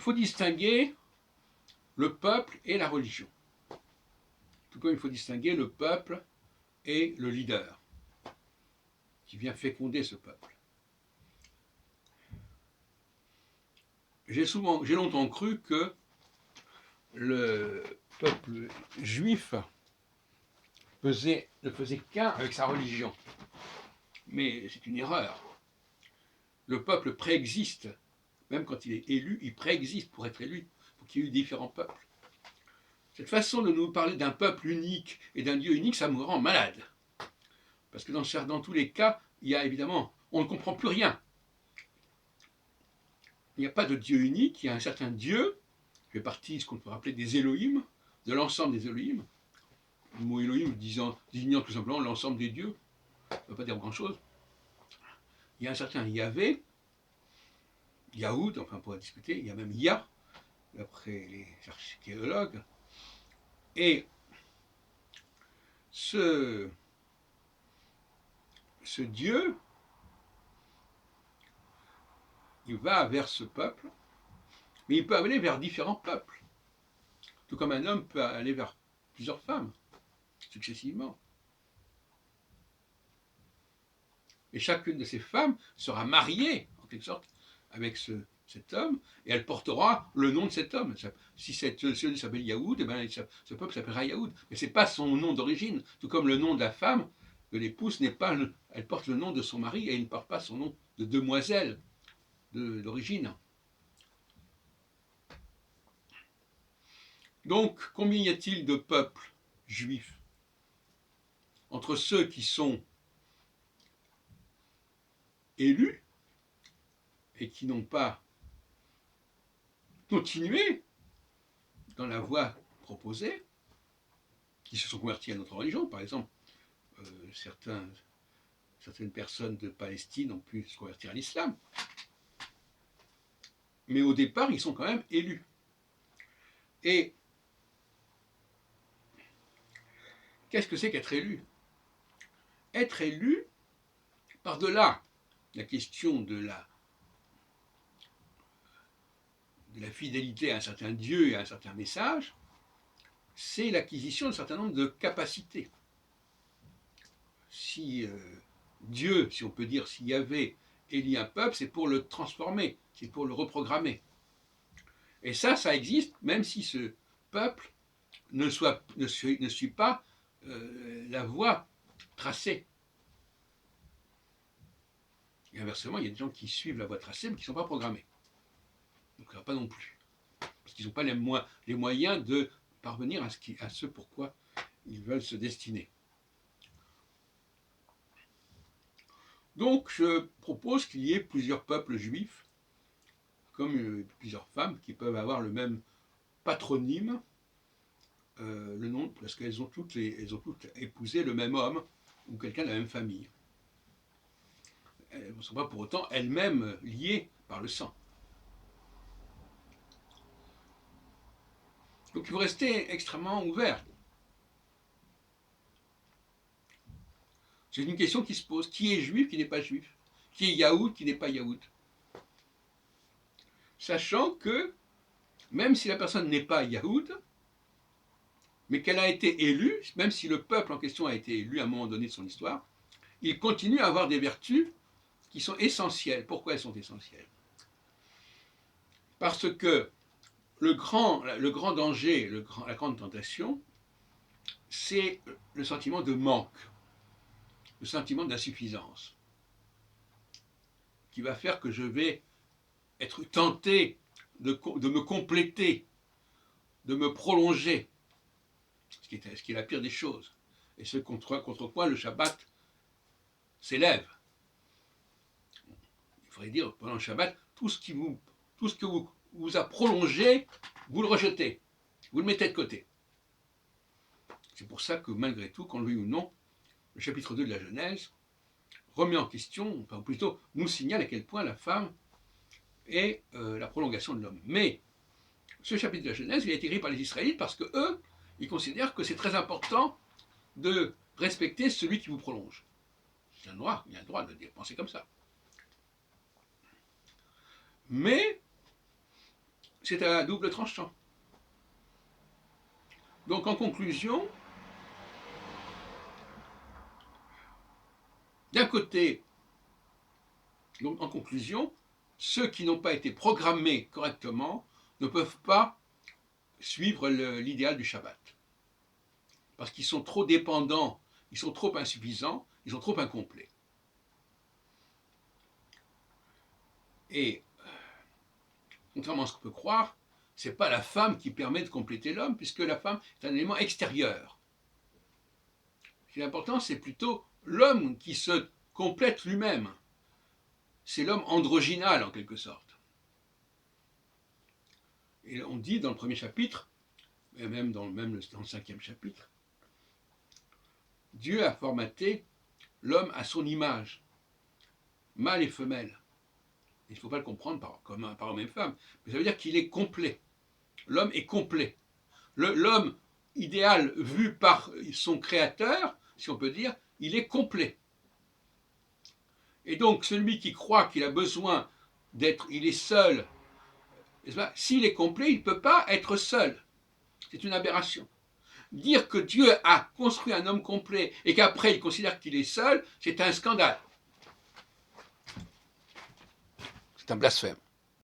faut distinguer le peuple et la religion. Tout comme il faut distinguer le peuple et le leader qui vient féconder ce peuple. J'ai longtemps cru que le peuple juif ne faisait qu'un avec sa religion. Mais c'est une erreur. Le peuple préexiste. Même quand il est élu, il préexiste pour être élu. Il faut qu'il y ait eu différents peuples. Cette façon de nous parler d'un peuple unique et d'un Dieu unique, ça me rend malade. Parce que dans tous les cas, il y a évidemment, on ne comprend plus rien. Il n'y a pas de Dieu unique, il y a un certain Dieu, qui fait partie de ce qu'on peut appeler des Elohim, de l'ensemble des Elohim. Le mot Elohim désignant tout simplement l'ensemble des dieux, ça ne veut pas dire grand-chose. Il y a un certain Yahvé, Yahoud, enfin on pourrait discuter, il y a même Yah, d'après les archéologues. Et ce Dieu, il va vers ce peuple, mais il peut aller vers différents peuples. Tout comme un homme peut aller vers plusieurs femmes, successivement. Et chacune de ces femmes sera mariée, en quelque sorte, avec cet homme, et elle portera le nom de cet homme. Si celui s'appelle Yahoud, eh bien, ce peuple s'appellera Yahoud. Mais ce n'est pas son nom d'origine, tout comme le nom de la femme, de l'épouse, n'est pas elle porte le nom de son mari, et il ne porte pas son nom de demoiselle d'origine. Donc, combien y a-t-il de peuples juifs entre ceux qui sont élus et qui n'ont pas continué dans la voie proposée, qui se sont convertis à notre religion, par exemple, certaines personnes de Palestine ont pu se convertir à l'islam. Mais au départ, ils sont quand même élus. Et qu'est-ce que c'est qu'être élu? Être élu, par-delà la question de la fidélité à un certain Dieu et à un certain message, c'est l'acquisition d'un certain nombre de capacités. Si Dieu, si on peut dire, s'il y avait élu un peuple, c'est pour le transformer, c'est pour le reprogrammer. Et ça existe, même si ce peuple ne suit pas la voie tracée. Et inversement, il y a des gens qui suivent la voie tracée, mais qui ne sont pas programmés. Donc, pas non plus. Parce qu'ils n'ont pas les moyens de parvenir à ce pourquoi ils veulent se destiner. Donc, je propose qu'il y ait plusieurs peuples juifs, comme plusieurs femmes, qui peuvent avoir le même patronyme, le nom, parce qu'elles ont toutes épousé le même homme ou quelqu'un de la même famille. Elles ne sont pas pour autant elles-mêmes liées par le sang. Donc il faut rester extrêmement ouvert. C'est une question qui se pose. Qui est juif, qui n'est pas juif? Qui est Yahoud, qui n'est pas Yahoud? Sachant que, même si la personne n'est pas Yahoud, mais qu'elle a été élue, même si le peuple en question a été élu à un moment donné de son histoire, il continue à avoir des vertus qui sont essentielles. Pourquoi elles sont essentielles? Parce que le grand danger, la grande tentation, c'est le sentiment de manque, le sentiment d'insuffisance, qui va faire que je vais être tenté de me compléter, de me prolonger, ce qui est la pire des choses, et ce contre quoi le Shabbat s'élève. Il faudrait dire, pendant le Shabbat, tout ce que vous a prolongé, vous le rejetez, vous le mettez de côté. C'est pour ça que malgré tout, qu'on le veuille ou non, le chapitre 2 de la Genèse remet en question, enfin plutôt nous signale à quel point la femme est la prolongation de l'homme. Mais ce chapitre de la Genèse, il a été écrit par les Israélites parce que eux, ils considèrent que c'est très important de respecter celui qui vous prolonge. Il y a le droit de penser comme ça. Mais c'est à double tranchant. Donc en conclusion, d'un côté, donc en conclusion, ceux qui n'ont pas été programmés correctement ne peuvent pas suivre l'idéal du Shabbat. Parce qu'ils sont trop dépendants, ils sont trop insuffisants, ils sont trop incomplets. Et contrairement à ce qu'on peut croire, ce n'est pas la femme qui permet de compléter l'homme, puisque la femme est un élément extérieur. Ce qui est important, c'est plutôt l'homme qui se complète lui-même. C'est l'homme androgynal, en quelque sorte. Et on dit dans le premier chapitre, et même dans le 5e chapitre, Dieu a formaté l'homme à son image, mâle et femelle. Il ne faut pas le comprendre comme par homme et femme, mais ça veut dire qu'il est complet. L'homme est complet. L'homme idéal vu par son créateur, si on peut dire, il est complet. Et donc celui qui croit qu'il a besoin il est seul, s'il est complet, il ne peut pas être seul. C'est une aberration. Dire que Dieu a construit un homme complet et qu'après il considère qu'il est seul, c'est un scandale. C'est un blasphème.